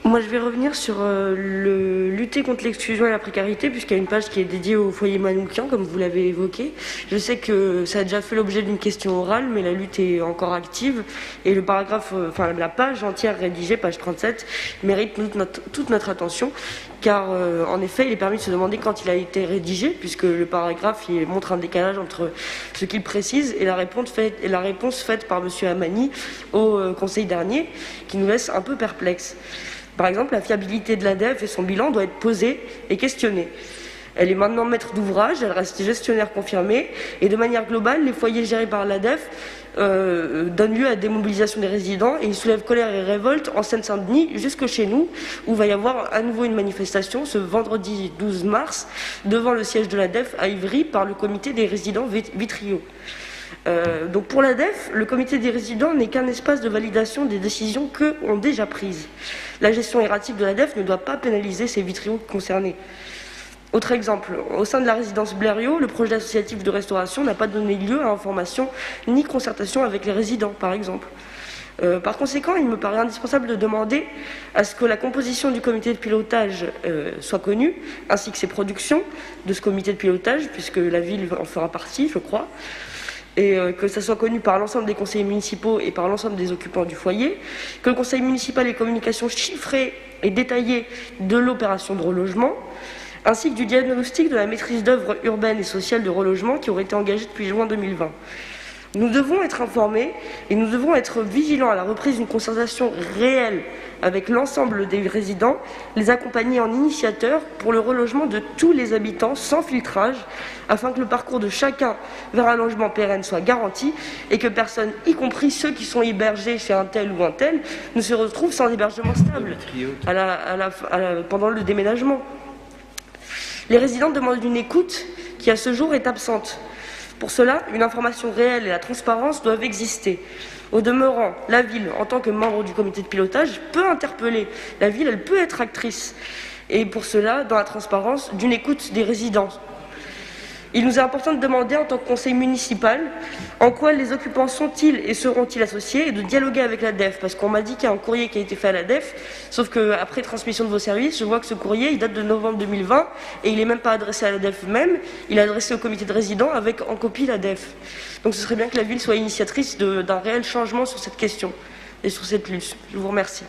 Moi, je vais revenir sur lutter contre l'exclusion et la précarité, puisqu'il y a une page qui est dédiée au foyer Manoukian, comme vous l'avez évoqué. Je sais que ça a déjà fait l'objet d'une question orale, mais la lutte est encore active. Et le paragraphe, la page entière rédigée, page 37, mérite toute notre attention, car en effet, il est permis de se demander quand il a été rédigé, puisque le paragraphe il montre un décalage entre ce qu'il précise et la réponse faite par M. Amani au Conseil dernier, qui nous laisse un peu perplexes. Par exemple, la fiabilité de l'ADEF et son bilan doit être posée et questionnée. Elle est maintenant maître d'ouvrage, elle reste gestionnaire confirmé, et de manière globale, les foyers gérés par l'ADEF donnent lieu à des mobilisations des résidents, et ils soulèvent colère et révolte en Seine-Saint-Denis jusque chez nous, où il va y avoir à nouveau une manifestation ce vendredi 12 mars devant le siège de l'ADEF à Ivry par le comité des résidents Vitrio. Donc pour l'ADEF, le comité des résidents n'est qu'un espace de validation des décisions qu'eux ont déjà prises. La gestion erratique de l'ADEF ne doit pas pénaliser ces vitriaux concernés. Autre exemple, au sein de la résidence Blériot, le projet associatif de restauration n'a pas donné lieu à information ni concertation avec les résidents, par exemple. Par conséquent, il me paraît indispensable de demander à ce que la composition du comité de pilotage soit connue, ainsi que ses productions de ce comité de pilotage, puisque la ville en fera partie, je crois, et que ça soit connu par l'ensemble des conseillers municipaux et par l'ensemble des occupants du foyer, que le conseil municipal ait communication chiffrée et détaillée de l'opération de relogement, ainsi que du diagnostic de la maîtrise d'œuvre urbaine et sociale de relogement qui aurait été engagé depuis juin 2020. Nous devons être informés et nous devons être vigilants à la reprise d'une concertation réelle avec l'ensemble des résidents, les accompagner en initiateurs pour le relogement de tous les habitants sans filtrage, afin que le parcours de chacun vers un logement pérenne soit garanti et que personne, y compris ceux qui sont hébergés chez un tel ou un tel, ne se retrouvent sans hébergement stable pendant le déménagement. Les résidents demandent une écoute qui, à ce jour, est absente. Pour cela, une information réelle et la transparence doivent exister. Au demeurant, la ville, en tant que membre du comité de pilotage, peut interpeller. La ville, elle peut être actrice. Et pour cela, dans la transparence, d'une écoute des résidents. Il nous est important de demander, en tant que conseil municipal, en quoi les occupants sont-ils et seront-ils associés, et de dialoguer avec l'ADEF, parce qu'on m'a dit qu'il y a un courrier qui a été fait à l'ADEF, sauf qu'après transmission de vos services, je vois que ce courrier, il date de novembre 2020, et il n'est même pas adressé à l'ADEF même, il est adressé au comité de résidents avec en copie l'ADEF. Donc ce serait bien que la ville soit initiatrice d'un réel changement sur cette question et sur cette lutte. Je vous remercie.